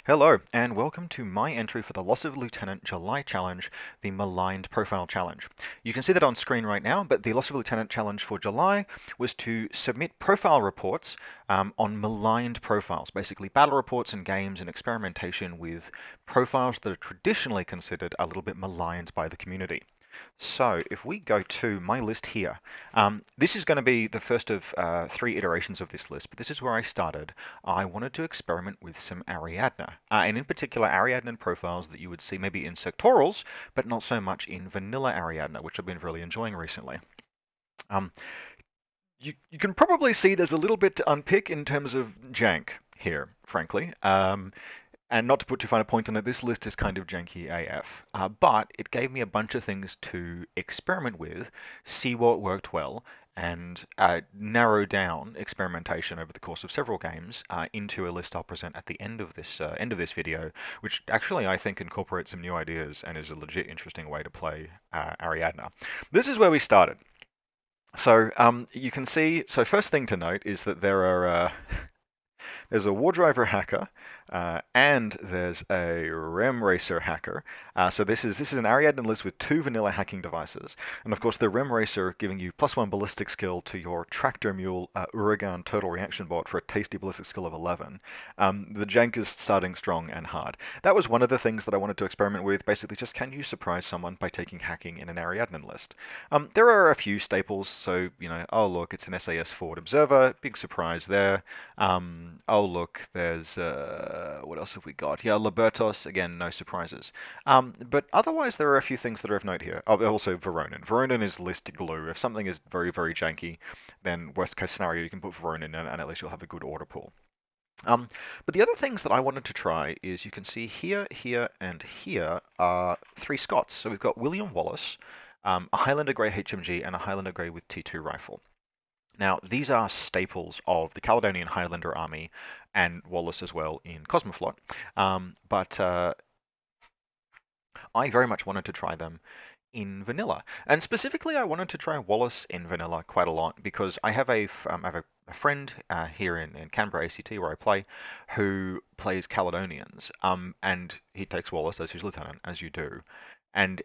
Hello, and welcome to my entry for the Loss of Lieutenant July Challenge, the Maligned Profile Challenge. You can see that on screen right now, but the Loss of Lieutenant Challenge for July was to submit profile reports on maligned profiles, basically battle reports and games and experimentation with profiles that are traditionally considered a little bit maligned by the community. So if we go to my list here, this is going to be the first of three iterations of this list, but this is where I started. I wanted to experiment with some Ariadna, and in particular Ariadna profiles that you would see maybe in sectorals, but not so much in vanilla Ariadna, which I've been really enjoying recently. Um, you can probably see there's a little bit to unpick in terms of jank here, frankly. And not to put too fine a point on it, this list is kind of janky AF. But it gave me a bunch of things to experiment with, see what worked well, and narrow down experimentation over the course of several games into a list I'll present at the end of this video, which actually I think incorporates some new ideas and is a legit interesting way to play Ariadna. This is where we started. So you can see. So first thing to note is that there's a War Driver hacker, and there's a Rem Racer hacker. So this is an Ariadne list with two vanilla hacking devices, and of course the Rem Racer giving you +1 ballistic skill to your Tractor Mule Uragan Total Reaction Bot for a tasty ballistic skill of 11. The jank is starting strong and hard. That was one of the things that I wanted to experiment with. Basically, just can you surprise someone by taking hacking in an Ariadne list? There are a few staples. So oh look, it's an SAS Forward Observer. Big surprise there. Oh look, there's what else have we got? Yeah, Libertos, again, no surprises. But otherwise, there are a few things that are of note here. Oh, also Veronin. Veronin is list glue. If something is very, very janky, then worst case scenario, you can put Veronin in, and at least you'll have a good order pool. But the other things that I wanted to try is you can see here, here, and here are three Scots. So we've got William Wallace, a Highlander Grey HMG, and a Highlander Grey with T2 rifle. Now, these are staples of the Caledonian Highlander army and Wallace as well in Cosmoflot. But I very much wanted to try them in vanilla. And specifically, I wanted to try Wallace in vanilla quite a lot because I have a friend here in Canberra, ACT, where I play, who plays Caledonians. And he takes Wallace as his lieutenant, as you do. And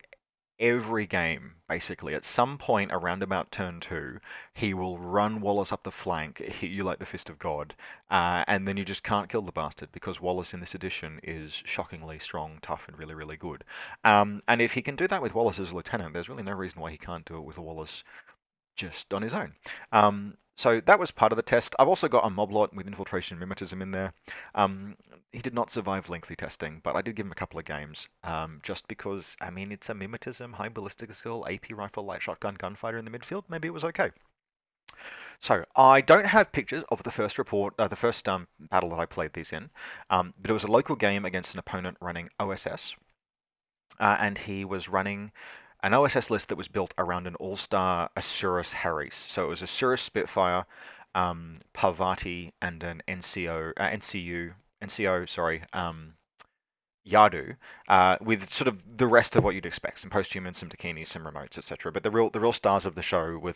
every game, basically, at some point around about turn 2, he will run Wallace up the flank, hit you like the Fist of God, and then you just can't kill the bastard because Wallace in this edition is shockingly strong, tough, and really, really good. And if he can do that with Wallace as a lieutenant, there's really no reason why he can't do it with Wallace just on his own. So that was part of the test. I've also got a Moblot with Infiltration and Mimetism in there. He did not survive lengthy testing, but I did give him a couple of games, just because, I mean, it's a Mimetism, high ballistic skill, AP rifle, light shotgun, gunfighter in the midfield. Maybe it was okay. So I don't have pictures of the first battle that I played these in, but it was a local game against an opponent running OSS, and he was running an OSS list that was built around an all-star Asurus Harris. So it was Asurus Spitfire, Parvati, and an NCO, sorry, Yadu, with sort of the rest of what you'd expect: some posthumans, some Dakinis, some remotes, etc. But the real stars of the show were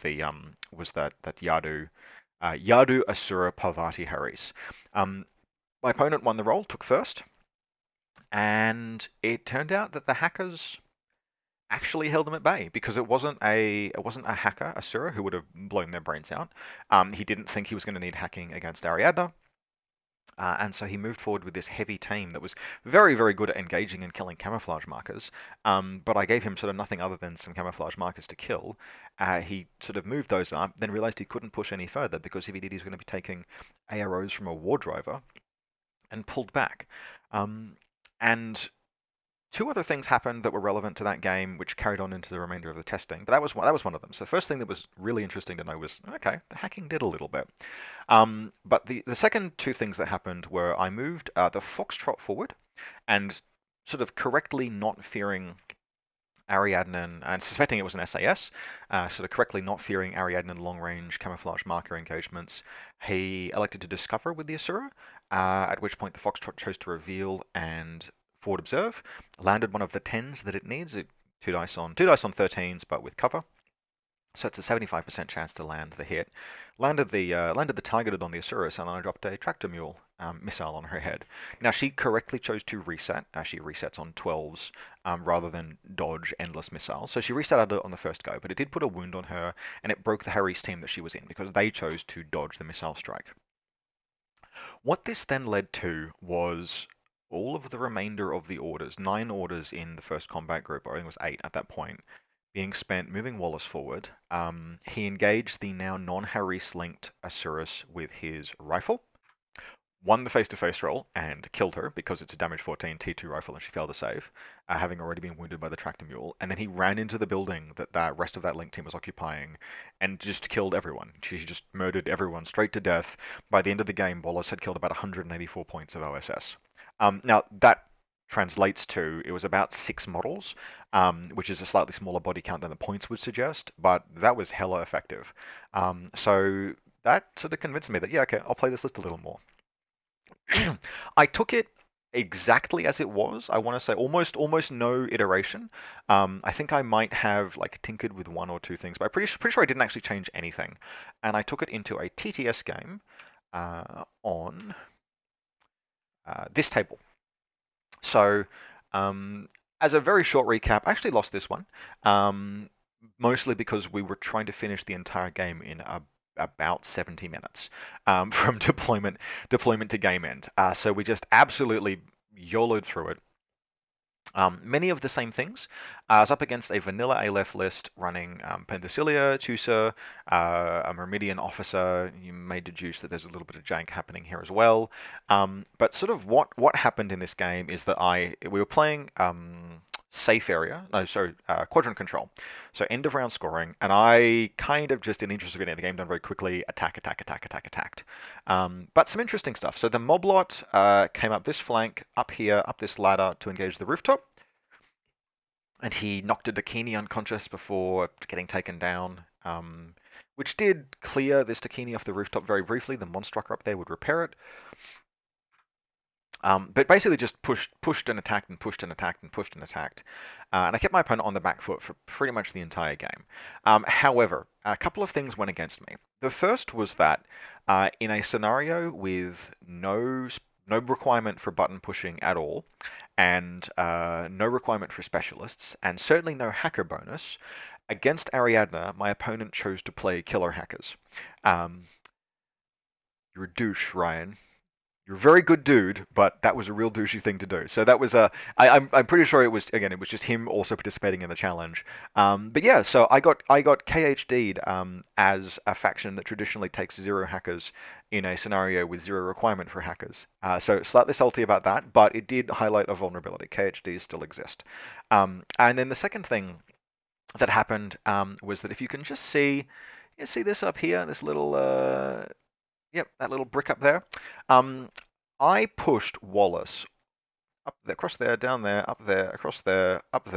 was that Yadu Asura Parvati Harris. My opponent won the roll, took first, and it turned out that the hackers actually held him at bay because it wasn't a hacker, Asura, who would have blown their brains out. He didn't think he was going to need hacking against Ariadna. And so he moved forward with this heavy team that was very, very good at engaging and killing camouflage markers. But I gave him sort of nothing other than some camouflage markers to kill. He sort of moved those up, then realized he couldn't push any further because if he did, he was going to be taking AROs from a war driver and pulled back. And two other things happened that were relevant to that game, which carried on into the remainder of the testing. But that was one of them. So the first thing that was really interesting to know was, okay, the hacking did a little bit. But the second two things that happened were I moved the Foxtrot forward, and sort of correctly not fearing Ariadne and suspecting it was an SAS, sort of correctly not fearing Ariadne long-range camouflage marker engagements, he elected to discover with the Asura, at which point the Foxtrot chose to reveal and forward observe, landed one of the 10s that it needs, two dice on 13s, but with cover. So it's a 75% chance to land the hit. Landed the targeted on the Asurus, and then I dropped a Tractor Mule missile on her head. Now, she correctly chose to reset. She resets on 12s rather than dodge endless missiles. So she reset on the first go, but it did put a wound on her, and it broke the Harry's team that she was in because they chose to dodge the missile strike. What this then led to was all of the remainder of the orders, 9 orders in the first combat group, or I think it was 8 at that point, being spent moving Wallace forward. He engaged the now non-Harris linked Asurus with his rifle, won the face-to-face roll, and killed her because it's a damage 14 T2 rifle and she failed to save, having already been wounded by the tractor mule. And then he ran into the building that the rest of that link team was occupying and just killed everyone. She just murdered everyone straight to death. By the end of the game, Wallace had killed about 184 points of OSS. Now, that translates to, it was about 6 models, which is a slightly smaller body count than the points would suggest, but that was hella effective. So that sort of convinced me that, yeah, okay, I'll play this list a little more. I took it exactly as it was. I want to say almost no iteration. I think I might have like tinkered with 1 or 2 things, but I'm pretty sure I didn't actually change anything. And I took it into a TTS game on this table. So, as a very short recap, I actually lost this one, mostly because we were trying to finish the entire game in about 70 minutes from deployment to game end. So we just absolutely YOLO'd through it. Many of the same things. I was up against a vanilla Aleph list running Penthesilea, Tusa, a Myrmidian officer. You may deduce that there's a little bit of jank happening here as well. But sort of what happened in this game is that we were playing safe area, no, sorry, quadrant control. So end of round scoring, and I kind of just, in the interest of getting the game done very quickly, attacked. But some interesting stuff. So the moblot came up this flank, up here, up this ladder to engage the rooftop. And he knocked a Dakini unconscious before getting taken down, which did clear this Dakini off the rooftop very briefly. The Monstrucker up there would repair it. But basically just pushed and attacked and pushed and attacked and pushed and attacked. And I kept my opponent on the back foot for pretty much the entire game. However, a couple of things went against me. The first was that in a scenario with no requirement for button pushing at all, and no requirement for specialists, and certainly no hacker bonus, against Ariadna, my opponent chose to play killer hackers. You're a douche, Ryan. You're a very good dude, but that was a real douchey thing to do. So that was I'm pretty sure it was just him also participating in the challenge. But yeah, so I got KHD'd as a faction that traditionally takes 0 hackers in a scenario with 0 requirement for hackers. So slightly salty about that, but it did highlight a vulnerability. KHDs still exist. And then the second thing that happened was that if you can just see, you see this up here, this little yep, that little brick up there. I pushed Wallace up there, across there, down there, up there, across there, up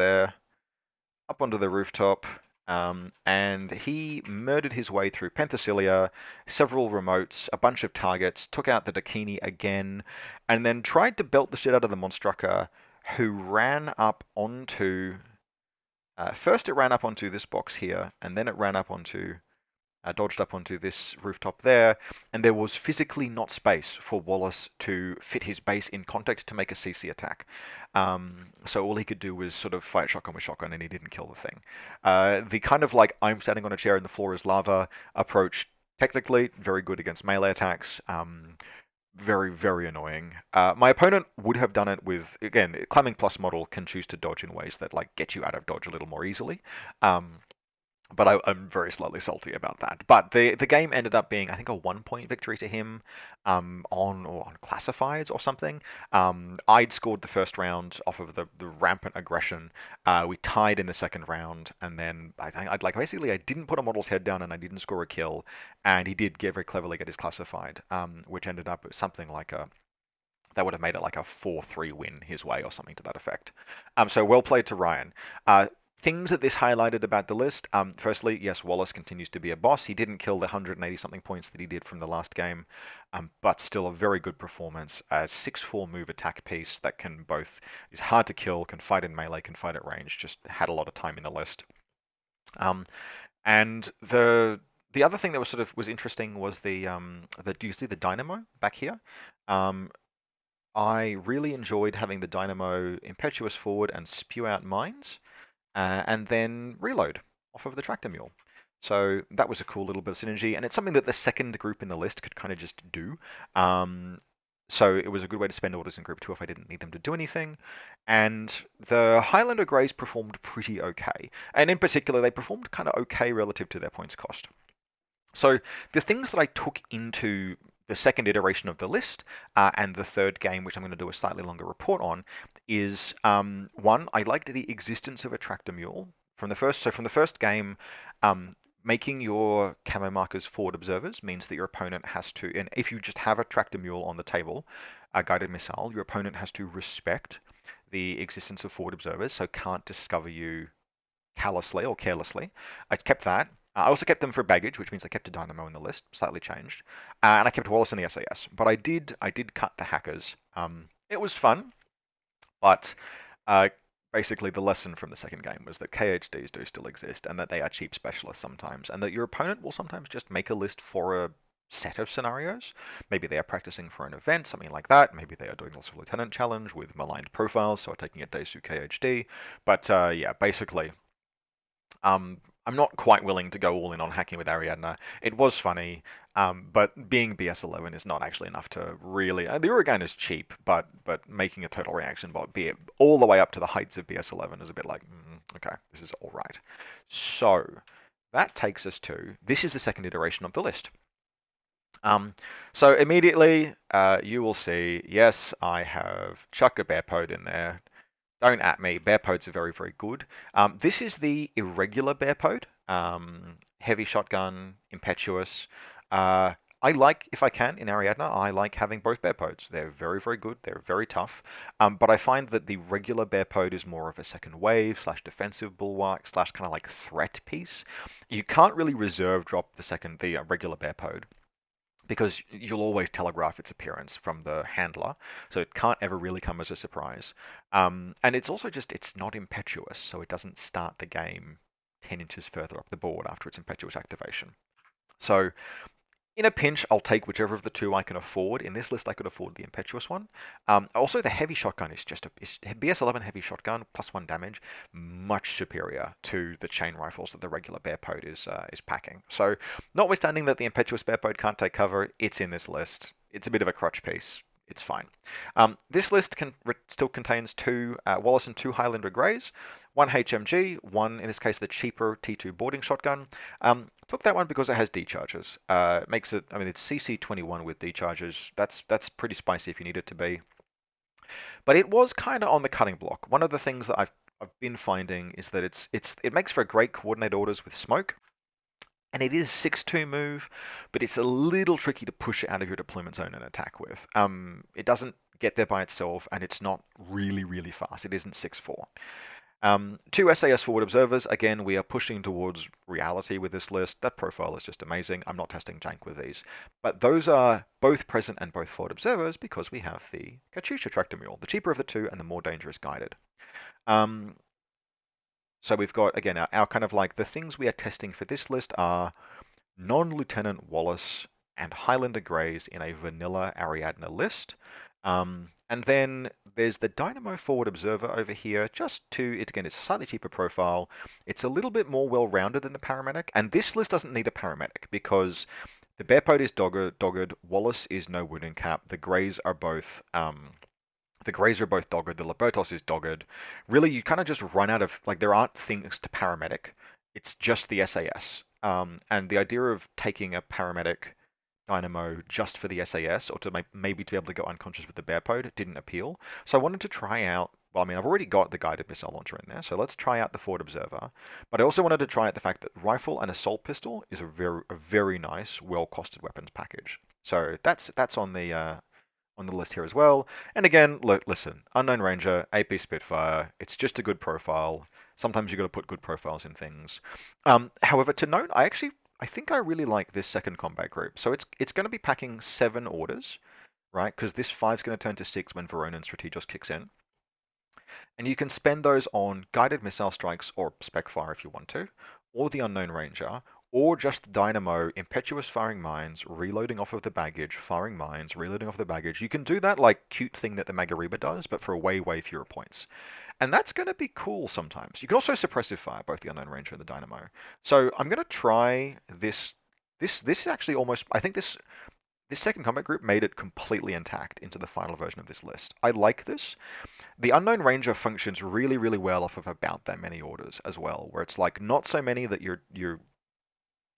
onto the rooftop, and he murdered his way through Penthesilea, several remotes, a bunch of targets, took out the Dakini again, and then tried to belt the shit out of the Monstrucker, who ran up onto... first it ran up onto this box here, and then it ran up onto... dodged up onto this rooftop there, and there was physically not space for Wallace to fit his base in context to make a CC attack. So all he could do was sort of fight shotgun with shotgun, and he didn't kill the thing. The kind of like, I'm standing on a chair and the floor is lava approach, technically very good against melee attacks. Very, very annoying. My opponent would have done it with, again, climbing plus model can choose to dodge in ways that like get you out of dodge a little more easily. But I'm very slightly salty about that. But the game ended up being, I think, a 1-point victory to him on classifieds or something. I'd scored the first round off of the rampant aggression. We tied in the second round, and then I think I didn't put a model's head down and I didn't score a kill, and he did very cleverly get his classified, which ended up something like that would have made it like a 4-3 win his way or something to that effect. So well played to Ryan. Things that this highlighted about the list. Firstly, yes, Wallace continues to be a boss. He didn't kill the 180 something points that he did from the last game, but still a very good performance. A 6/4 move attack piece that can both, is hard to kill, can fight in melee, can fight at range, just had a lot of time in the list. And The other thing that was interesting was do you see the Dynamo back here? Um, I really enjoyed having the Dynamo impetuous forward and spew out mines, and then reload off of the tractor mule. So that was a cool little bit of synergy, and it's something that the second group in the list could kind of just do. Um, so it was a good way to spend orders in group 2 if I didn't need them to do anything. And the Highlander Greys performed pretty okay. And in particular, they performed kind of okay relative to their points cost. So the things that I took into the second iteration of the list and the third game, which I'm going to do a slightly longer report on, is one, I liked the existence of a tractor mule from the first. So from the first game, making your camo markers forward observers means that your opponent has to, and if you just have a tractor mule on the table, a guided missile, your opponent has to respect the existence of forward observers, so can't discover you callously or carelessly. I kept that. I also kept them for baggage, which means I kept a Dynamo in the list, slightly changed, and I kept Wallace in the SAS. But I did cut the hackers. It was fun, but uh, basically the lesson from the second game was that KHDs do still exist, and that they are cheap specialists sometimes, and that your opponent will sometimes just make a list for a set of scenarios. Maybe they are practicing for an event, something like that. Maybe they are doing lots of Lieutenant Challenge with maligned profiles, so are taking a Daisu KHD. But yeah, basically I'm not quite willing to go all in on hacking with Ariadna. It was funny, but being BS11 is not actually enough to really. The Uragan is cheap, but making a total reaction bot, be it all the way up to the heights of BS11, is a bit like, okay, this is all right. So that takes us to this is the second iteration of the list. So immediately you will see, yes, I have chuck a Bearpaw in there. Don't at me. Bearpods are very, very good. This is the irregular Bearpaw. Heavy shotgun, impetuous. I like, if I can, in Ariadna, I like having both Bearpods. They're very, very good. They're very tough. But I find that the regular Bearpaw is more of a second wave slash defensive bulwark slash kind of like threat piece. You can't really reserve drop the regular Bearpaw because you'll always telegraph its appearance from the handler, so it can't ever really come as a surprise. And it's also just, it's not impetuous, so it doesn't start the game 10 inches further up the board after its impetuous activation. So in a pinch, I'll take whichever of the two I can afford. In this list, I could afford the impetuous one. Also, the heavy shotgun is just BS11 heavy shotgun +1 damage, much superior to the chain rifles that the regular Bearpaw is packing. So, notwithstanding that the impetuous Bearpaw can't take cover, it's in this list. It's a bit of a crutch piece. It's fine. This list still contains two Wallace and two Highlander Greys, one HMG, one, in this case, the cheaper T2 boarding shotgun. Took that one because it has D-charges. Makes it, I mean, it's CC21 with D-charges. That's pretty spicy if you need it to be. But it was kind of on the cutting block. One of the things that I've been finding is that it makes for great coordinate orders with smoke. And it is 6-2 move, but it's a little tricky to push it out of your deployment zone and attack with. It doesn't get there by itself, and it's not really, really fast. It isn't 6-4. Two SAS forward observers. Again, we are pushing towards reality with this list. That profile is just amazing. I'm not testing jank with these. But those are both present and both forward observers because we have the Katyusha tractor mule, the cheaper of the two and the more dangerous guided. So we've got, again, our kind of like the things we are testing for this list are non-Lieutenant Wallace and Highlander Greys in a vanilla Ariadna list. And then there's the Dynamo Forward Observer over here, again, it's a slightly cheaper profile. It's a little bit more well-rounded than the Paramedic, and this list doesn't need a Paramedic because the Bearpaw is dogged, Wallace is no wounding cap, the Greys are both dogged, the Libertos is dogged. Really, you kind of just run out of, like, there aren't things to Paramedic. It's just the SAS. And the idea of taking a Paramedic Dynamo just for the SAS, or to maybe to be able to go unconscious with the Bearpaw, didn't appeal. So I wanted to try out, well, I mean, I've already got the guided missile launcher in there, so let's try out the Forward Observer. But I also wanted to try out the fact that rifle and assault pistol is a very nice, well-costed weapons package. So that's on the list here as well. And again, listen, Unknown Ranger, AP Spitfire, it's just a good profile. Sometimes you've got to put good profiles in things. However, to note, I think I really like this second combat group. So it's going to be packing 7 orders, right? Because this 5 is going to turn to 6 when Veronan Strategos kicks in. And you can spend those on guided missile strikes or spec fire if you want to, or the Unknown Ranger, or just Dynamo, impetuous firing mines, reloading off of the baggage, firing mines, reloading off the baggage. You can do that like cute thing that the Magariba does, but for way, way fewer points. And that's going to be cool sometimes. You can also suppressive fire both the Unknown Ranger and the Dynamo. So I'm going to try this. This is actually almost, I think this second combat group made it completely intact into the final version of this list. I like this. The Unknown Ranger functions really, really well off of about that many orders as well, where it's like not so many that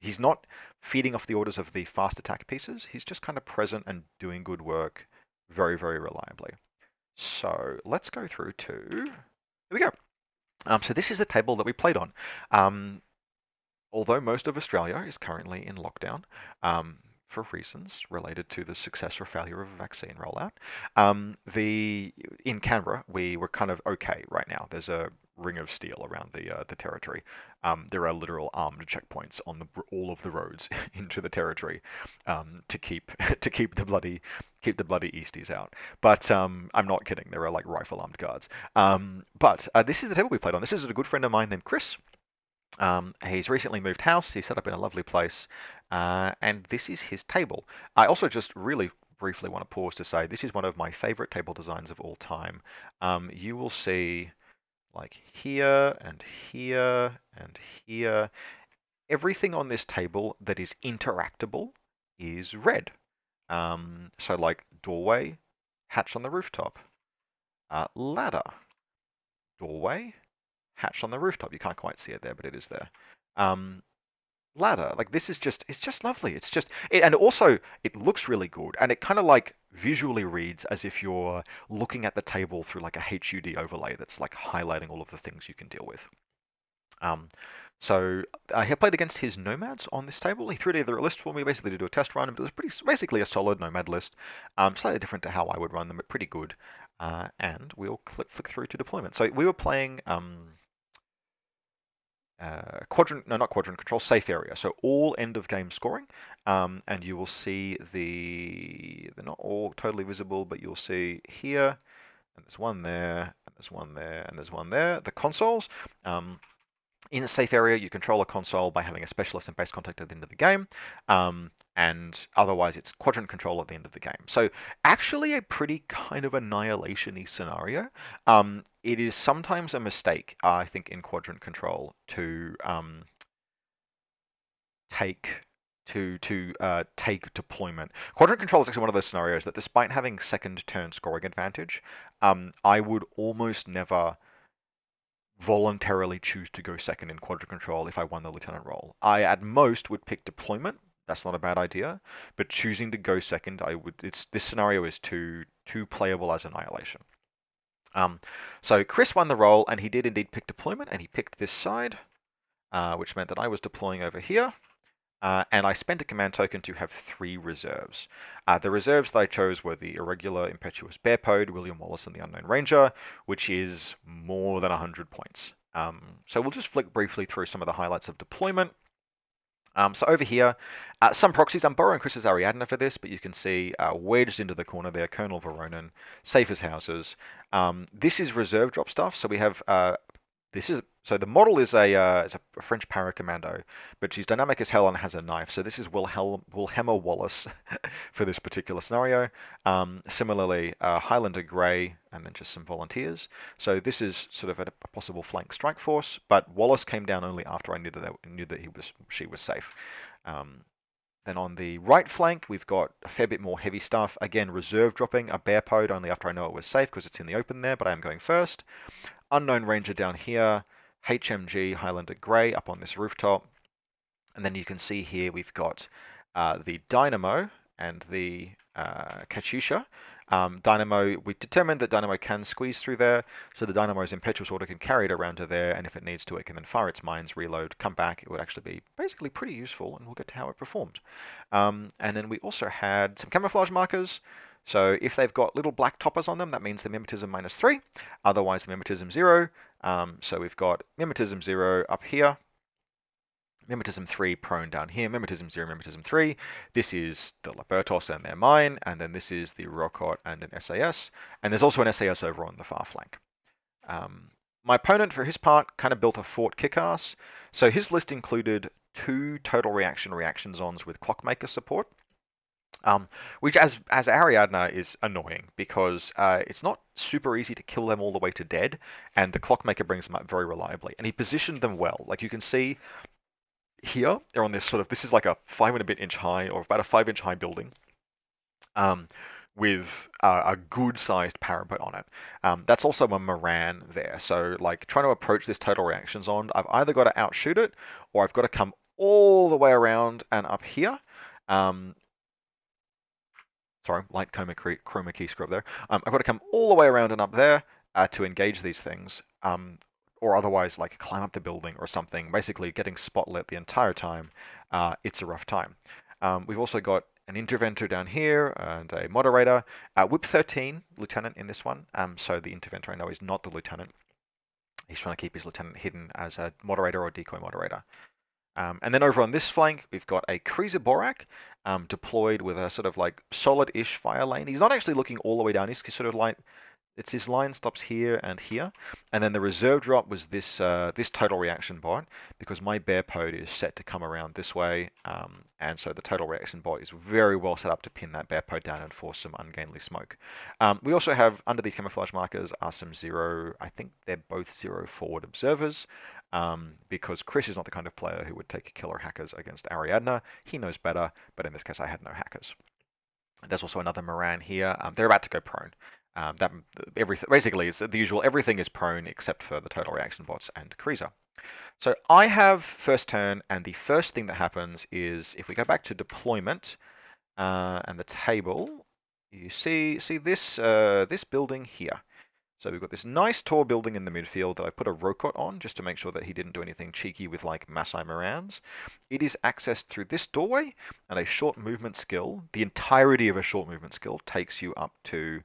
he's not feeding off the orders of the fast attack pieces. He's just kind of present and doing good work very, very reliably. So let's go through to, here we go. So this is the table that we played on. Although most of Australia is currently in lockdown, for reasons related to the success or failure of a vaccine rollout, in Canberra we were kind of okay right now. There's a ring of steel around the territory. There are literal armed checkpoints on all of the roads into the territory to keep the bloody Easties out. But I'm not kidding. There are like rifle armed guards. But this is the table we played on. This is a good friend of mine named Chris. He's recently moved house. He's set up in a lovely place, and this is his table. I also just really briefly want to pause to say this is one of my favorite table designs of all time. You will see like here and here and here. Everything on this table that is interactable is red. So like doorway, hatch on the rooftop, ladder, doorway, hatch on the rooftop. You can't quite see it there, but it is there. Ladder, like this is just, it's just lovely. It's just, and also it looks really good, and it kind of like visually reads as if you're looking at the table through like a HUD overlay that's like highlighting all of the things you can deal with. So he played against his Nomads on this table. He threw together a list for me, basically to do a test run, but it was basically a solid Nomad list, slightly different to how I would run them, but pretty good. And we'll flick through to deployment. So we were playing quadrant, no, not quadrant control, safe area. So all end of game scoring, and you will see they're not all totally visible, but you'll see here, and there's one there, and there's one there, and there's one there. The consoles. In a safe area, you control a console by having a specialist and base contact at the end of the game, and otherwise it's quadrant control at the end of the game. So actually a pretty kind of annihilation-y scenario. It is sometimes a mistake, I think, in quadrant control to take take deployment. Quadrant control is actually one of those scenarios that, despite having second turn scoring advantage, I would almost never voluntarily choose to go second in quadrant control if I won the lieutenant role. I at most would pick deployment. That's not a bad idea, but choosing to go second, this scenario is too playable as annihilation. So Chris won the role, and he did indeed pick deployment, and he picked this side, which meant that I was deploying over here. And I spent a command token to have 3 reserves. The reserves that I chose were the irregular impetuous Bearpaw, William Wallace, and the Unknown Ranger, which is more than 100 points. So we'll just flick briefly through some of the highlights of deployment. So over here, some proxies. I'm borrowing Chris's Ariadna for this, but you can see wedged into the corner there, Colonel Veronin, safe as houses. This is reserve drop stuff. So we have so the model is a French para-commando, but she's dynamic as hell and has a knife. So this is Wilhelma Wallace for this particular scenario. Similarly, Highlander Grey, and then just some volunteers. So this is sort of a possible flank strike force, but Wallace came down only after I knew that she was safe. Then on the right flank, we've got a fair bit more heavy stuff. Again, reserve dropping a Bearpaw only after I know it was safe because it's in the open there, but I am going first. Unknown Ranger down here, HMG Highlander Grey up on this rooftop. And then you can see here we've got the Dynamo and the Katyusha. Dynamo, we determined that Dynamo can squeeze through there, so the Dynamo's impetuous order can carry it around to there, and if it needs to, it can then fire its mines, reload, come back. It would actually be basically pretty useful, and we'll get to how it performed. And then we also had some camouflage markers. So if they've got little black toppers on them, that means the mimetism -3. Otherwise, the mimetism 0. So we've got mimetism 0 up here. Mimetism 3 prone down here, mimetism 0, mimetism 3. This is the Libertos and their mine, and then this is the Rocot and an SAS. And there's also an SAS over on the far flank. My opponent, for his part, kind of built a fort kick-ass. So his list included 2 total reaction zones with Clockmaker support. Um, which, as Ariadna, is annoying because it's not super easy to kill them all the way to dead, and the Clockmaker brings them up very reliably. And he positioned them well. Like you can see here, they're on this sort of, this is like a 5 and a bit inch high, or about a 5 inch high building, um, with a good-sized parapet on it. That's also a Moran there. So, like, trying to approach this total reaction zone, I've either got to outshoot it, or I've got to come all the way around and up here. Um, Sorry, light chroma key scrub there. I've got to come all the way around and up there to engage these things, or otherwise like climb up the building or something. Basically, getting spotlit the entire time. It's a rough time. We've also got an interventor down here and a moderator. Whip 13 lieutenant in this one. So the interventor I know is not the lieutenant. He's trying to keep his lieutenant hidden as a moderator or decoy moderator. And then over on this flank, we've got a Cruiser Borak deployed with a sort of like solid-ish fire lane. He's not actually looking all the way down. He's sort of like, it's his line stops here and here. And then the reserve drop was this this total reaction bot, because my Bearpaw is set to come around this way. And so the total reaction bot is very well set up to pin that Bearpaw down and force some ungainly smoke. We also have, under these camouflage markers, are some zero, I think they're both zero forward observers. Because Chris is not the kind of player who would take killer hackers against Ariadna. He knows better, but in this case I had no hackers. There's also another Moran here. They're about to go prone. That everything basically is the usual. Everything is prone except for the total reaction bots and Cruiser. So I have first turn, and the first thing that happens is if we go back to deployment and the table, you see this this building here. So we've got this nice tall building in the midfield that I put a Rokot on just to make sure that he didn't do anything cheeky with like Masai Morans. It is accessed through this doorway, and a short movement skill, the entirety of a short movement skill, takes you up to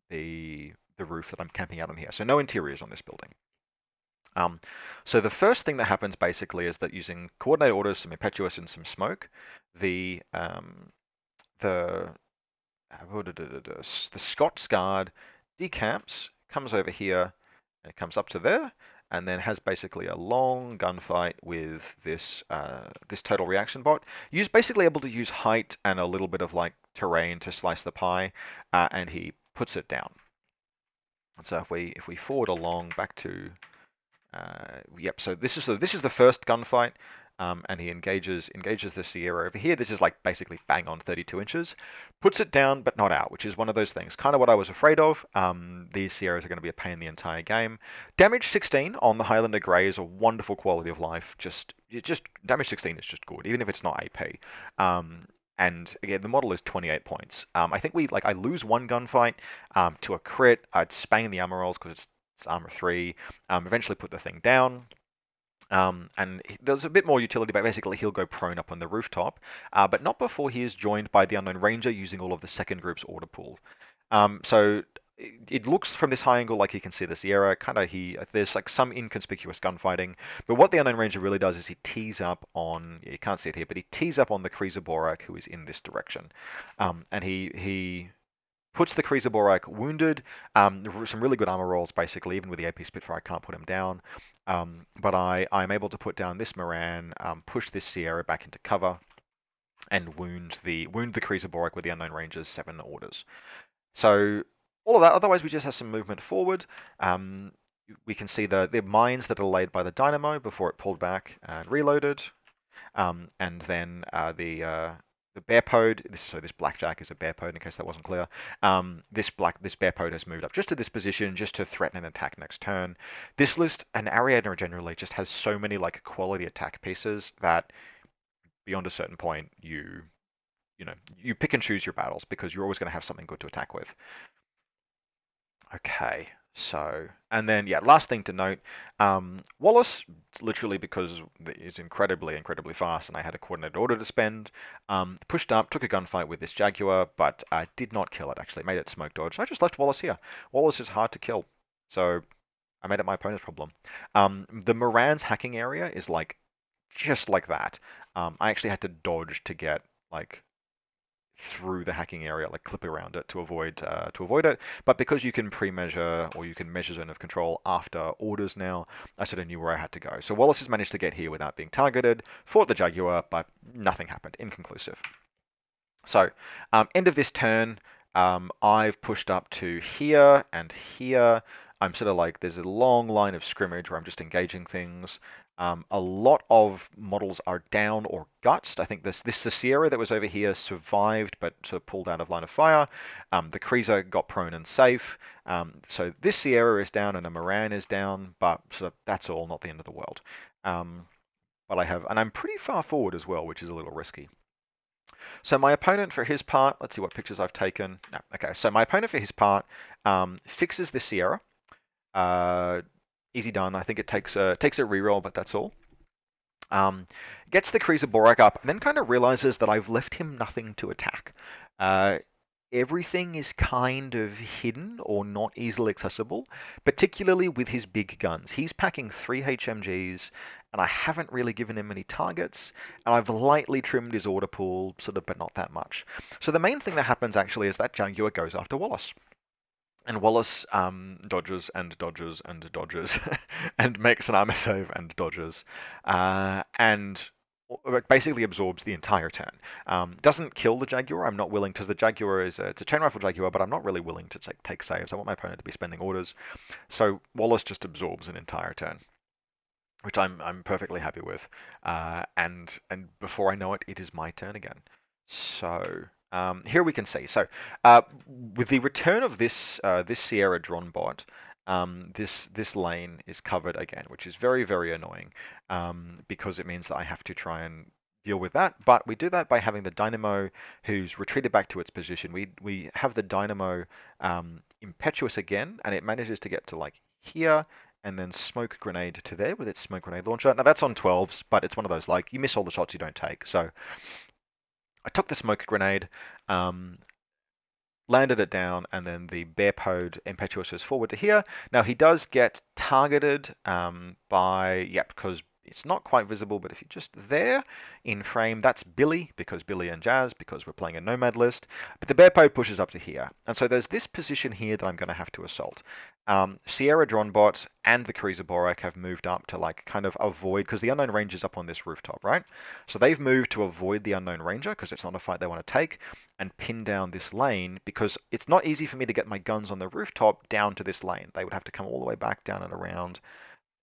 the roof that I'm camping out on here. So no interiors on this building. So the first thing that happens basically is that using coordinate orders, some impetuous, and some smoke, the the Scots Guard decamps, comes over here, and comes up to there, and then has basically a long gunfight with this this total reaction bot. He's basically able to use height and a little bit of like terrain to slice the pie, and he puts it down. And so if we forward along back to yep, so this is the first gunfight. And he engages the Sierra over here. This is like basically bang on 32 inches. Puts it down, but not out, which is one of those things. Kind of what I was afraid of. These Sierras are going to be a pain the entire game. Damage 16 on the Highlander Grey is a wonderful quality of life. Just damage 16 is just good, even if it's not AP. And again, the model is 28 points. I think I lose one gunfight to a crit. I'd spang the armor rolls because it's armor 3. Eventually put the thing down. And there's a bit more utility, but basically he'll go prone up on the rooftop, but not before he is joined by the Unknown Ranger using all of the second group's order pool. So it looks from this high angle like you can see the Sierra, there's like some inconspicuous gunfighting, but what the Unknown Ranger really does is he tees up on, you can't see it here, but he tees up on the Cruiser Borak, who is in this direction. And he puts the Cruiser Borak wounded. Some really good armor rolls, basically. Even with the AP Spitfire, I can't put him down. But I'm able to put down this Moran, push this Sierra back into cover, and wound the Cruiser Borak with the Unknown Ranger's 7 orders. So all of that. Otherwise, we just have some movement forward. We can see the mines that are laid by the Dynamo before it pulled back and reloaded. And then the Bearpaw, this blackjack is a Bearpaw in case that wasn't clear. This Bearpaw has moved up just to this position, just to threaten an attack next turn. This list, and Ariadna generally, just has so many like quality attack pieces that beyond a certain point, you pick and choose your battles because you're always going to have something good to attack with. Okay, so, and then, yeah, last thing to note, Wallace, literally because it's incredibly, incredibly fast and I had a coordinated order to spend, pushed up, took a gunfight with this Jaguar, but did not kill it, actually. Made it smoke dodge. I just left Wallace here. Wallace is hard to kill, so I made it my opponent's problem. The Moran's hacking area is like, just like that. I actually had to dodge to get, like, through the hacking area, like clip around it to avoid it. But because you can pre-measure or you can measure zone of control after orders now, I sort of knew where I had to go. So Wallace has managed to get here without being targeted, fought the Jaguar, but nothing happened. Inconclusive. So end of this turn, I've pushed up to here and here. I'm sort of like, there's a long line of scrimmage where I'm just engaging things. A lot of models are down or gutsed. I think this Sierra that was over here survived, but sort of pulled out of line of fire. The Creaser got prone and safe. So this Sierra is down and a Moran is down, but sort of that's all, not the end of the world. But and I'm pretty far forward as well, which is a little risky. So my opponent for his part, let's see what pictures I've taken. No, okay, so my opponent for his part fixes the Sierra. Easy done. I think it takes a reroll, but that's all. Gets the Creaser Borak up, and then kind of realizes that I've left him nothing to attack. Everything is kind of hidden or not easily accessible, particularly with his big guns. He's packing 3 HMGs, and I haven't really given him any targets, and I've lightly trimmed his order pool, sort of, but not that much. So the main thing that happens actually is that Jaguar goes after Wallace. And Wallace dodges and dodges and dodges and makes an armor save and dodges. And basically absorbs the entire turn. Doesn't kill the Jaguar. I'm not willing, because the Jaguar it's a chain rifle Jaguar, but I'm not really willing to take saves. I want my opponent to be spending orders. So Wallace just absorbs an entire turn, which I'm perfectly happy with. And before I know it, it is my turn again. So here we can see. So with the return of this Sierra drawn bot, this lane is covered again, which is very, very annoying because it means that I have to try and deal with that. But we do that by having the Dynamo, who's retreated back to its position. We have the Dynamo impetuous again, and it manages to get to like here, and then smoke grenade to there with its smoke grenade launcher. Now that's on 12s, but it's one of those like you miss all the shots you don't take. So I took the smoke grenade, landed it down, and then the Bearpaw impetuous is forward to here. Now he does get targeted because it's not quite visible, but if you're just there in frame, that's Billy, because Billy and Jazz, because we're playing a Nomad list. But the Bearpaw pushes up to here. And so there's this position here that I'm going to have to assault. Sierra Dronbot and the Creaser Borak have moved up to like kind of avoid, because the Unknown Ranger's up on this rooftop, right? So they've moved to avoid the Unknown Ranger, because it's not a fight they want to take, and pin down this lane, because it's not easy for me to get my guns on the rooftop down to this lane. They would have to come all the way back down and around.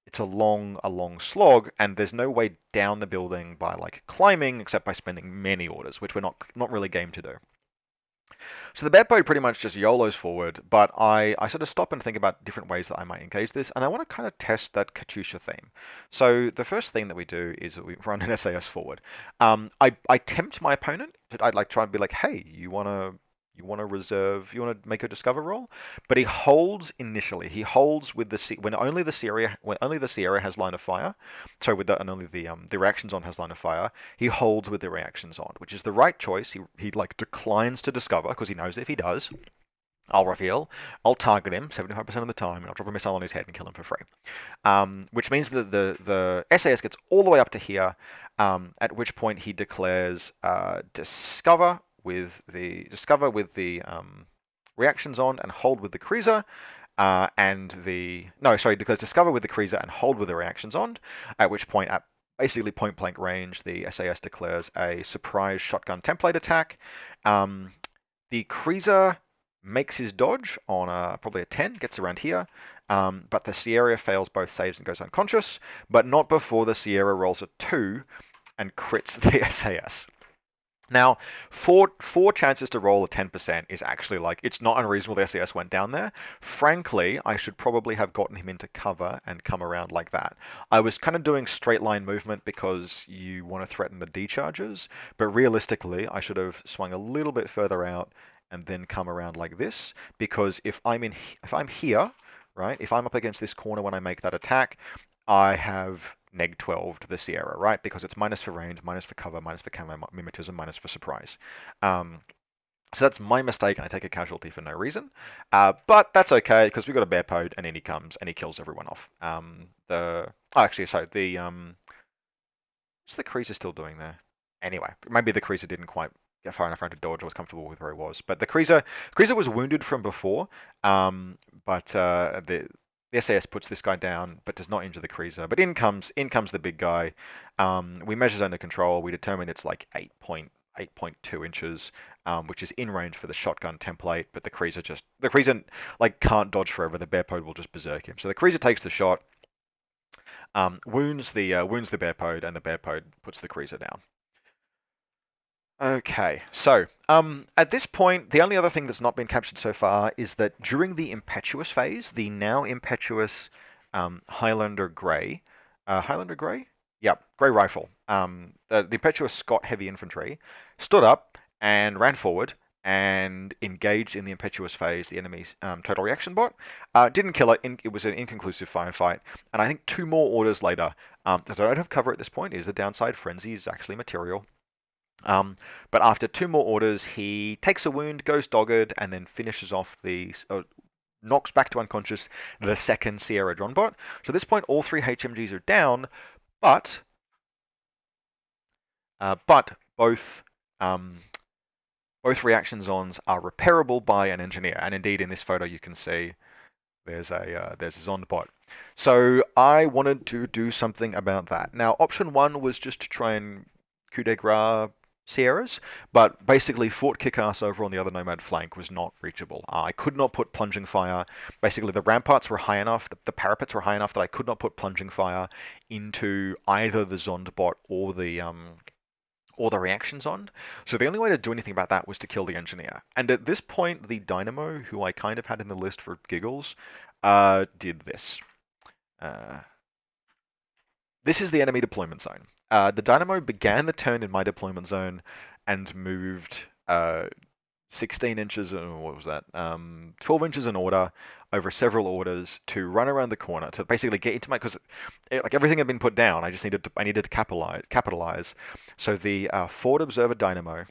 It's a long slog, and there's no way down the building by like climbing except by spending many orders, which we're not really game to do. So the Bearpaw pretty much just YOLOs forward, but I sort of stop and think about different ways that I might engage this, and I want to kind of test that Katyusha theme. So the first thing that we do is we run an SAS forward. I tempt my opponent. I'd like try and be like, hey, you want to reserve, you want to make a discover roll, but he holds initially. He holds with when only the Sierra has line of fire. So and only the reactions on has line of fire. He holds with the reactions on, which is the right choice. He like declines to discover because he knows that if he does, I'll reveal, I'll target him 75% of the time, and I'll drop a missile on his head and kill him for free. Which means that the SAS gets all the way up to here, at which point he declares discover with the reactions on and hold with the Creaser. He declares discover with the Creaser and hold with the reactions on, at which point at basically point blank range, the SAS declares a surprise shotgun template attack. The Creaser makes his dodge on probably a 10, gets around here, but the Sierra fails both saves and goes unconscious, but not before the Sierra rolls a 2 and crits the SAS. Now, four chances to roll a 10% is actually like, it's not unreasonable the SAS went down there. Frankly, I should probably have gotten him into cover and come around like that. I was kind of doing straight line movement because you want to threaten the decharges, but realistically, I should have swung a little bit further out and then come around like this, because if I'm here, right, if I'm up against this corner when I make that attack, I have neg 12 to the Sierra, right? Because it's minus for range, minus for cover, minus for camo mimetism, minus for surprise. So that's my mistake, and I take a casualty for no reason. But that's okay, because we've got a Bearpaw, and in he comes, and he kills everyone off. What's the Creaser still doing there? Anyway, maybe the Creaser didn't quite get far enough around to dodge. I was comfortable with where he was. But the Cruiser was wounded from before, but the SAS puts this guy down, but does not injure the Cruiser. But in comes the big guy. We measure zone of control. We determine it's like 8.2 inches, which is in range for the shotgun template. But the Cruiser like can't dodge forever. The Bearpaw will just berserk him. So the Cruiser takes the shot, wounds the Bearpaw, and the Bearpaw puts the Cruiser down. Okay, so at this point, the only other thing that's not been captured so far is that during the impetuous phase, the now impetuous Highlander Grey, Highlander Grey, yep, Grey rifle, the impetuous Scott heavy infantry stood up and ran forward and engaged in the impetuous phase, the enemy's total reaction bot. Didn't kill it. It was an inconclusive firefight, and I think 2 more orders later, that I don't have cover at this point, is the downside. Frenzy is actually material. But after 2 more orders, he takes a wound, goes dogged, and then finishes off knocks back to unconscious the second Sierra John bot. So at this point, all 3 HMGs are down, but both reaction zones are repairable by an engineer. And indeed, in this photo, you can see there's a Zond bot. So I wanted to do something about that. Now, option 1 was just to try and coup de grace Sierras, but basically Fort Kickass over on the other Nomad flank was not reachable. I could not put plunging fire. Basically, the ramparts were high enough, the parapets were high enough that I could not put plunging fire into either the Zond bot or the reaction Zond. So the only way to do anything about that was to kill the engineer. And at this point, the Dynamo, who I kind of had in the list for giggles, did this. This is the enemy deployment zone. The Dynamo began the turn in my deployment zone and moved 16 inches, what was that? 12 inches in order over several orders to run around the corner to basically get into because like everything had been put down. I needed to capitalize. So the forward observer Dynamo,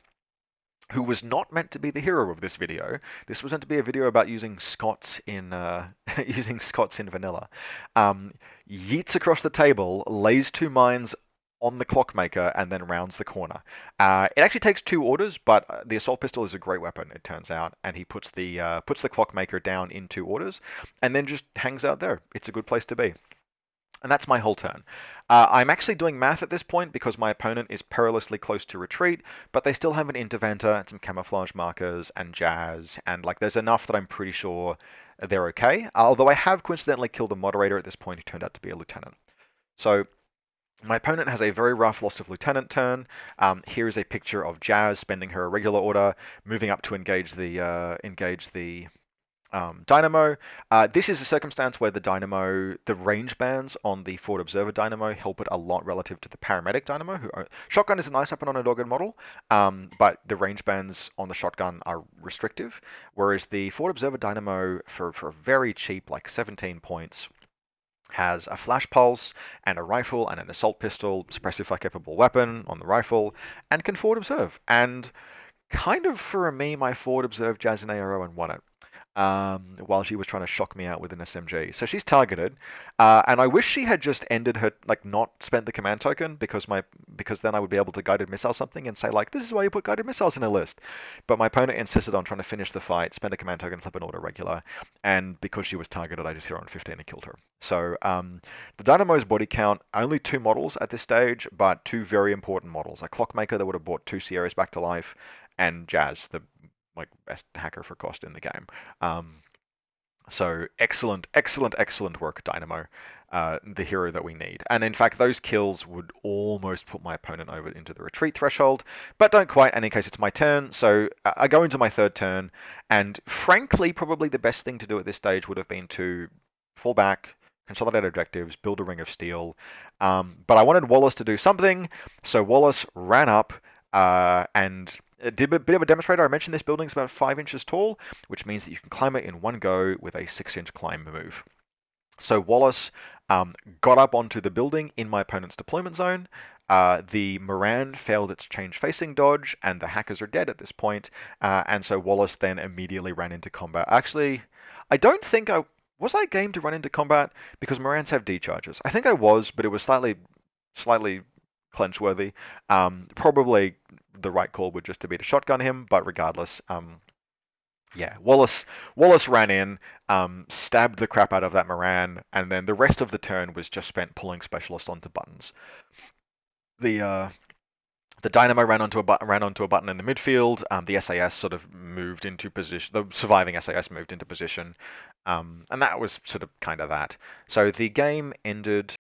who was not meant to be the hero of this video. This was meant to be a video about using Scots in vanilla. Yeets across the table, lays 2 mines on the clockmaker, and then rounds the corner. It actually takes 2 orders, but the assault pistol is a great weapon, it turns out, and he puts the clockmaker down in 2 orders, and then just hangs out there. It's a good place to be. And that's my whole turn. I'm actually doing math at this point because my opponent is perilously close to retreat, but they still have an interventor and some camouflage markers and jazz, and like there's enough that I'm pretty sure they're okay. Although I have coincidentally killed a moderator at this point who turned out to be a lieutenant. So my opponent has a very rough loss of lieutenant turn. Here is a picture of Jazz spending her irregular order, moving up to engage the Dynamo. This is a circumstance where the range bands on the forward observer Dynamo help it a lot relative to the paramedic Dynamo. Shotgun is a nice weapon on a dogged model, but the range bands on the shotgun are restrictive, whereas the forward observer Dynamo, for very cheap, like 17 points, has a flash pulse and a rifle and an assault pistol, suppressive fire capable weapon on the rifle, and can forward observe. And kind of for me, my forward observed Jazz in ARO and won it. While she was trying to shock me out with an SMG. So she's targeted, and I wish she had just ended her, like not spent the command token because then I would be able to guided missile something and say like, this is why you put guided missiles in a list. But my opponent insisted on trying to finish the fight, spend a command token, flip an auto regular, and because she was targeted, I just hit her on 15 and killed her. So the Dynamo's body count, only 2 models at this stage, but 2 very important models. A Clockmaker that would have brought 2 Sierras back to life, and Jazz, the best hacker for cost in the game. So excellent work, Dynamo, the hero that we need. And in fact, those kills would almost put my opponent over into the retreat threshold, but don't quite, and in case it's my turn. So I go into my 3rd turn, and frankly, probably the best thing to do at this stage would have been to fall back, consolidate objectives, build a ring of steel. But I wanted Wallace to do something, so Wallace ran up and did a bit of a demonstrator. I mentioned this building is about 5 inches tall, which means that you can climb it in one go with a 6-inch climb move. So Wallace got up onto the building in my opponent's deployment zone. The Moran failed its change facing dodge, and the hackers are dead at this point. And so Wallace then immediately ran into combat. Actually, I don't think was I game to run into combat because Morans have D charges. I think I was, but it was slightly clench worthy. Probably the right call would just to be to shotgun him, but regardless, yeah, Wallace ran in, stabbed the crap out of that Moran, and then the rest of the turn was just spent pulling specialists onto buttons. The the Dynamo ran onto a button in the midfield. The SAS sort of moved into position. The surviving SAS moved into position, and that was sort of kind of that. So the game ended.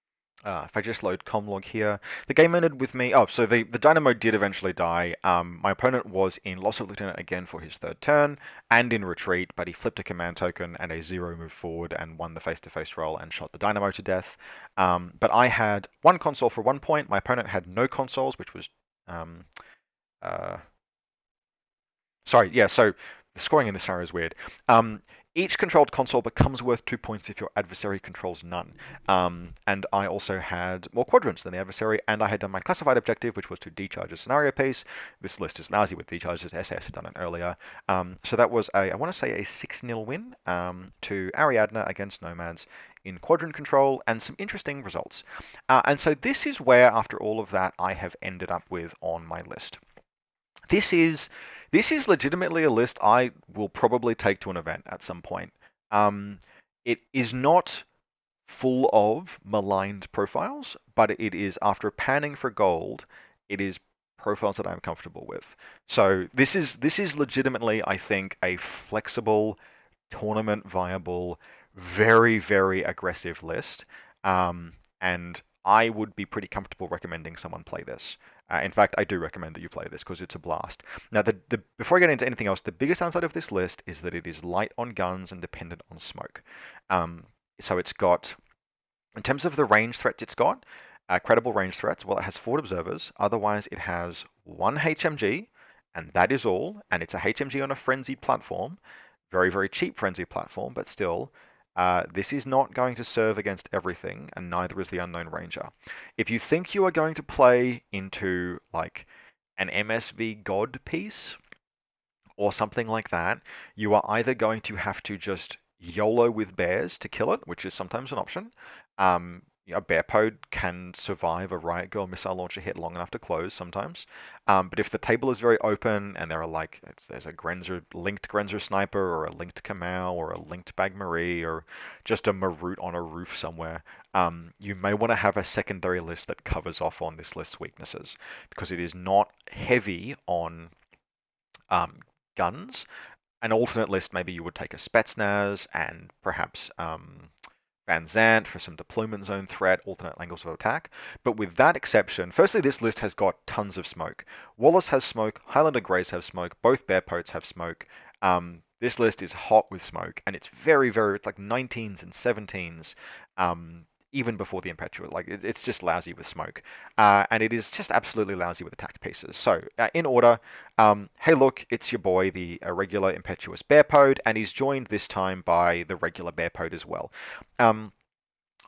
If I just load comlog here, the game ended with me. Oh, so the Dynamo did eventually die. My opponent was in loss of lieutenant again for his third turn and in retreat, but he flipped a command token and a 0 move forward and won the face-to-face roll and shot the Dynamo to death. But I had one console for 1 point. My opponent had no consoles, which was um, uh, sorry, yeah, so the scoring in this scenario is weird. Each controlled console becomes worth 2 points if your adversary controls none. And I also had more quadrants than the adversary, and I had done my classified objective, which was to decharge a scenario piece. This list is lousy with decharges. SAS had done it earlier. So that was I want to say a 6-0 win to Ariadna against Nomads in quadrant control, and some interesting results. And so this is where, after all of that, I have ended up with on my list. This is legitimately a list I will probably take to an event at some point. It is not full of maligned profiles, but it is, after panning for gold, it is profiles that I'm comfortable with. So this is legitimately, I think, a flexible, tournament viable, very, very aggressive list. And I would be pretty comfortable recommending someone play this. In fact, I do recommend that you play this because it's a blast. Now, before I get into anything else, the biggest downside of this list is that it is light on guns and dependent on smoke. So it's got, in terms of the range threats it's got, credible range threats, well, it has forward observers. Otherwise, it has one HMG, and that is all. And it's a HMG on a frenzied platform. Very, very cheap frenzy platform, but still, this is not going to serve against everything, and neither is the Unknown Ranger. If you think you are going to play into like an MSV God piece or something like that, you are either going to have to just YOLO with bears to kill it, which is sometimes an option. A Bearpaw can survive a Riot Girl missile launcher hit long enough to close sometimes. But if the table is very open and there are there's a linked Grenzer sniper or a linked Kamau or a linked Bag Marie or just a Marut on a roof somewhere, you may want to have a secondary list that covers off on this list's weaknesses because it is not heavy on guns. An alternate list, maybe you would take a Spetsnaz and perhaps Van Zant for some deployment zone threat, alternate angles of attack. But with that exception, firstly, this list has got tons of smoke. Wallace has smoke, Highlander Greys have smoke, both Bearpaws have smoke. This list is hot with smoke, and it's very, very, it's like 19s and 17s. Even before the Impetuous. Like, it's just lousy with smoke. And it is just absolutely lousy with attack pieces. So, in order, hey look, it's your boy, the regular Impetuous Bearpaw, and he's joined this time by the regular Bearpaw as well.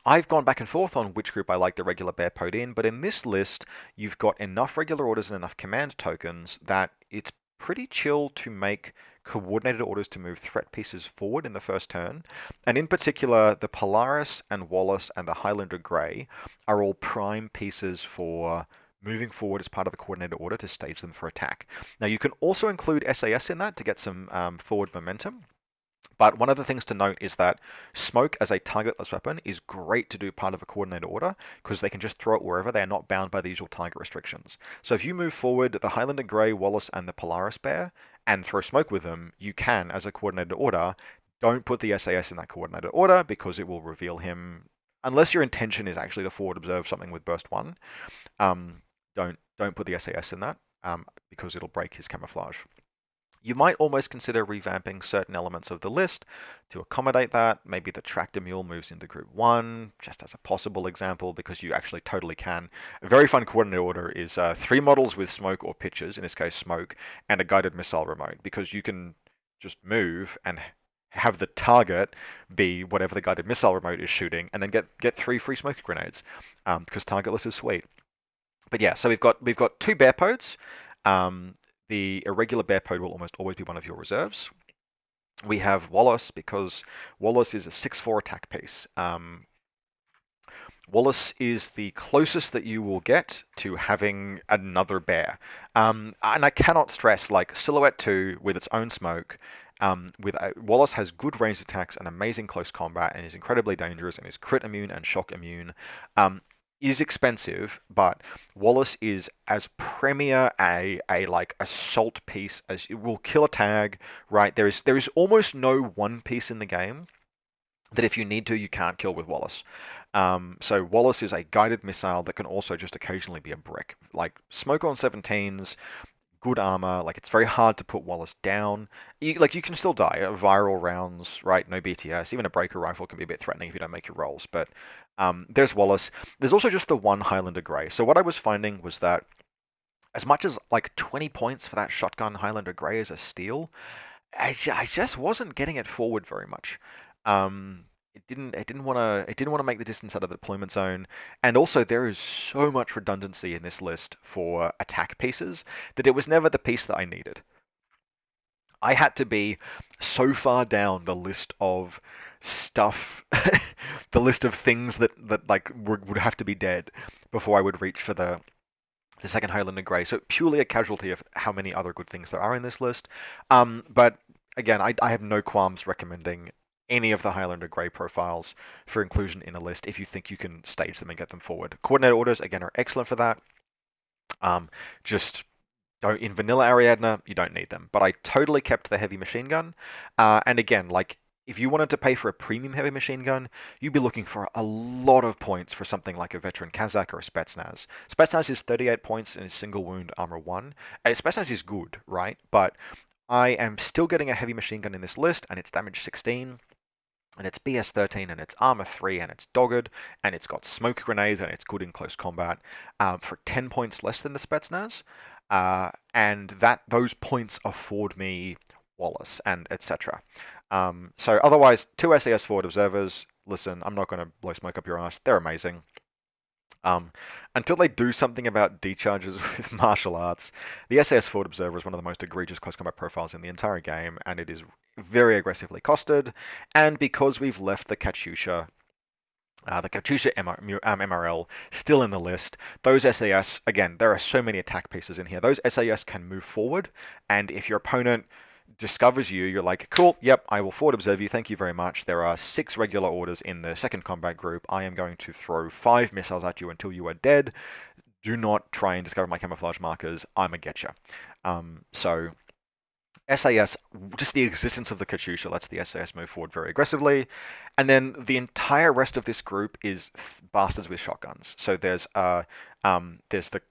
I've gone back and forth on which group I like the regular Bearpaw in, but in this list, you've got enough regular orders and enough command tokens that it's pretty chill to make coordinated orders to move threat pieces forward in the first turn. And in particular, the Polaris and Wallace and the Highlander Grey are all prime pieces for moving forward as part of a coordinated order to stage them for attack. Now, you can also include SAS in that to get some forward momentum. But one of the things to note is that smoke as a targetless weapon is great to do part of a coordinated order because they can just throw it wherever. They are not bound by the usual target restrictions. So if you move forward the Highlander Grey, Wallace, and the Polaris Bear and throw smoke with them, you can, as a coordinated order. Don't put the SAS in that coordinated order because it will reveal him, unless your intention is actually to forward observe something with burst 1. Don't put the SAS in that because it'll break his camouflage. You might almost consider revamping certain elements of the list to accommodate that. Maybe the tractor mule moves into group 1, just as a possible example, because you actually totally can. A very fun coordinate order is 3 models with smoke or pitchers, in this case smoke, and a guided missile remote, because you can just move and have the target be whatever the guided missile remote is shooting, and then get 3 free smoke grenades, because targetless is sweet. But yeah, so we've got 2 Bearpaws. The irregular Bearpaw will almost always be one of your reserves. We have Wallace because Wallace is a 6/4 attack piece. Wallace is the closest that you will get to having another bear. And I cannot stress, like, Silhouette 2 with its own smoke, Wallace has good ranged attacks and amazing close combat and is incredibly dangerous and is crit immune and shock immune. Um, is expensive, but Wallace is as premier a like assault piece as it will kill a tag, right? There is almost no one piece in the game that if you need to, you can't kill with Wallace. So Wallace is a guided missile that can also just occasionally be a brick. Like smoke on 17s, good armor. Like it's very hard to put Wallace down. You can still die. Viral rounds, right? No BTS. Even a breaker rifle can be a bit threatening if you don't make your rolls. But there's Wallace. There's also just the one Highlander Grey. So what I was finding was that as much as like 20 points for that shotgun Highlander Grey as a steal, I just wasn't getting it forward very much. It didn't want to make the distance out of the deployment zone, and also there is so much redundancy in this list for attack pieces that it was never the piece that I needed. I had to be so far down the list of stuff, the list of things that like would have to be dead before I would reach for the second Highlander Grey. So purely a casualty of how many other good things there are in this list. But again, I have no qualms recommending any of the Highlander Grey profiles for inclusion in a list if you think you can stage them and get them forward. Coordinated orders, again, are excellent for that. Just don't in vanilla Ariadna, you don't need them. But I totally kept the heavy machine gun. And again, like if you wanted to pay for a premium heavy machine gun, you'd be looking for a lot of points for something like a veteran Kazakh or a Spetsnaz. Spetsnaz is 38 points and is single wound armor 1. Spetsnaz is good, right? But I am still getting a heavy machine gun in this list, and it's damage 16 and it's BS 13 and it's armor 3 and it's dogged and it's got smoke grenades and it's good in close combat for 10 points less than the Spetsnaz. And that those points afford me Wallace and etc. So otherwise, two SAS forward observers. Listen, I'm not going to blow smoke up your ass. They're amazing. Um, until they do something about decharges with martial arts, the SAS Forward Observer is one of the most egregious close combat profiles in the entire game, and it is very aggressively costed. And because we've left the Katyusha MRL still in the list. Those SAS, again, there are so many attack pieces in here. Those SAS can move forward, and if your opponent discovers you, you're like, cool, yep, I will forward observe you, thank you very much. There are 6 regular orders in the second combat group. I am going to throw 5 missiles at you until you are dead. Do not try and discover my camouflage markers. I'm a getcha. So SAS, just the existence of the Katyusha lets the SAS move forward very aggressively. And then the entire rest of this group is bastards with shotguns. So there's the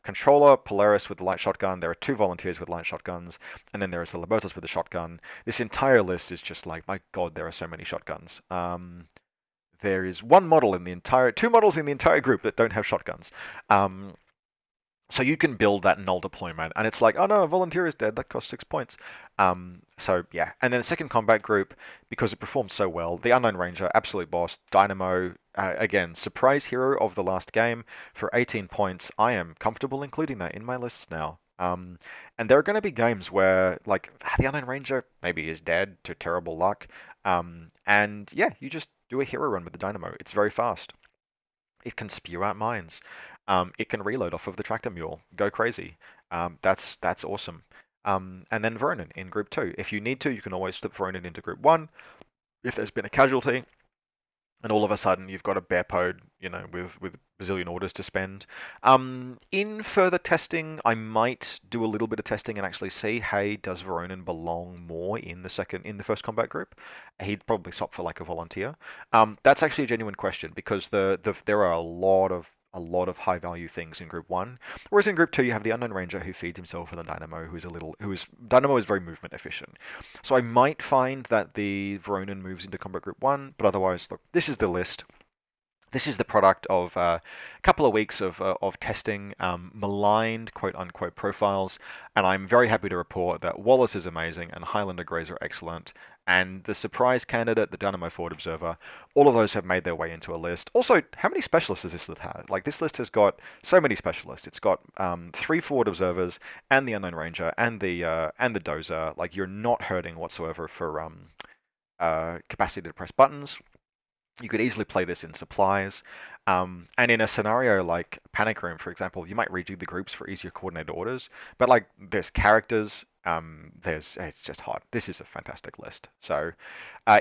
controller, Polaris with the light shotgun. There are 2 volunteers with light shotguns. And then there is the Libertas with the shotgun. This entire list is just like, my god, there are so many shotguns. There is 2 models in the entire group that don't have shotguns. So you can build that null deployment, and it's like, oh no, a volunteer is dead. That costs 6 points. So yeah, and then the second combat group, because it performed so well, the Unknown Ranger, absolute boss, Dynamo, again, surprise hero of the last game for 18 points. I am comfortable including that in my lists now. And there are going to be games where, like, the Unknown Ranger maybe is dead to terrible luck. And yeah, you just do a hero run with the Dynamo. It's very fast. It can spew out mines. It can reload off of the tractor mule. Go crazy. That's awesome. And then Veronin in Group 2. If you need to, you can always slip Veronin into Group 1. If there's been a casualty, and all of a sudden you've got a Bearpaw, with bazillion orders to spend. In further testing, I might do a little bit of testing and actually see, hey, does Veronin belong more in the first combat group? He'd probably swap for like a volunteer. That's actually a genuine question because there are a lot of high value things in Group 1. Whereas in Group 2 you have the Unknown Ranger who feeds himself with a Dynamo Dynamo is very movement efficient. So I might find that the Veronin moves into Combat Group 1, but otherwise, look, this is the list. This is the product of a couple of weeks of testing maligned quote unquote profiles, and I'm very happy to report that Wallace is amazing and Highlander Greys are excellent. And the surprise candidate, the Dynamo Forward Observer, all of those have made their way into a list. Also, how many specialists does this list have? Like, this list has got so many specialists. It's got 3 Forward Observers and the Unknown Ranger and the Dozer. Like, you're not hurting whatsoever for capacity to press buttons. You could easily play this in supplies. And in a scenario like Panic Room, for example, you might rejig the groups for easier coordinated orders. But like, there's characters, it's just hot. This is a fantastic list. So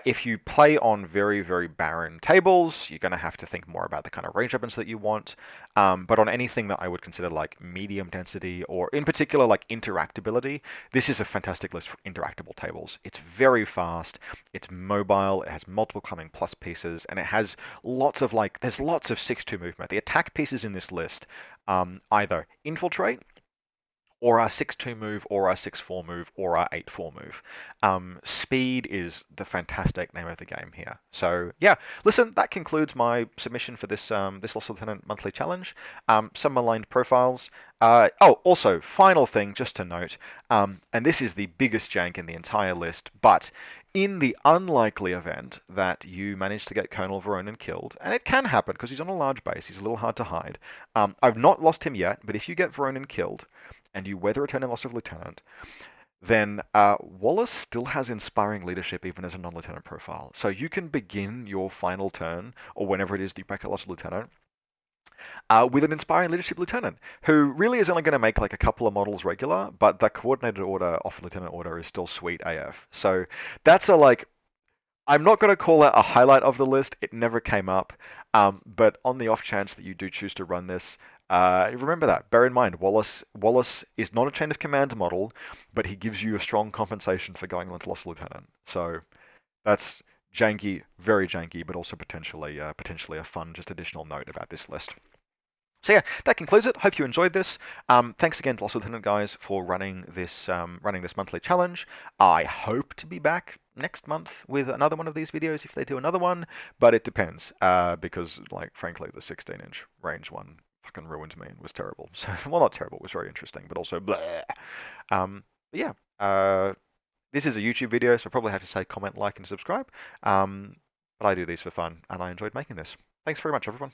if you play on very, very barren tables, you're going to have to think more about the kind of range weapons that you want. But on anything that I would consider like medium density or in particular like interactability, this is a fantastic list for interactable tables. It's very fast, it's mobile, it has multiple climbing plus pieces, and it has lots of like, there's lots of 6-2 movement. The attack pieces in this list either infiltrate, or our 6-2 move, or our 6-4 move, or our 8-4 move. Speed is the fantastic name of the game here. So yeah, listen, that concludes my submission for this Lost Lieutenant monthly challenge. Some maligned profiles. Oh, also, final thing just to note, and this is the biggest jank in the entire list, but in the unlikely event that you manage to get Colonel Veronin killed, and it can happen because he's on a large base, he's a little hard to hide. I've not lost him yet, but if you get Veronin killed, and you weather a turn in Loss of Lieutenant, then Wallace still has inspiring leadership even as a non-lieutenant profile. So you can begin your final turn, or whenever it is that you back a Loss of Lieutenant, with an inspiring leadership lieutenant, who really is only going to make like a couple of models regular, but the coordinated order off lieutenant order is still sweet AF. So that's a like, I'm not going to call that a highlight of the list. It never came up. But on the off chance that you do choose to run this, remember that. Bear in mind, Wallace is not a chain of command model, but he gives you a strong compensation for going on to Lost Lieutenant. So that's janky, very janky, but also potentially a fun, just additional note about this list. So yeah, that concludes it. Hope you enjoyed this. Thanks again to Lost Lieutenant guys for running this monthly challenge. I hope to be back next month with another one of these videos if they do another one, but it depends because like frankly the 16-inch range one fucking ruined me and was terrible. So well, not terrible, it was very interesting, but also bleh. But yeah, this is a YouTube video, so I probably have to say comment, like, and subscribe. But I do these for fun, and I enjoyed making this. Thanks very much, everyone.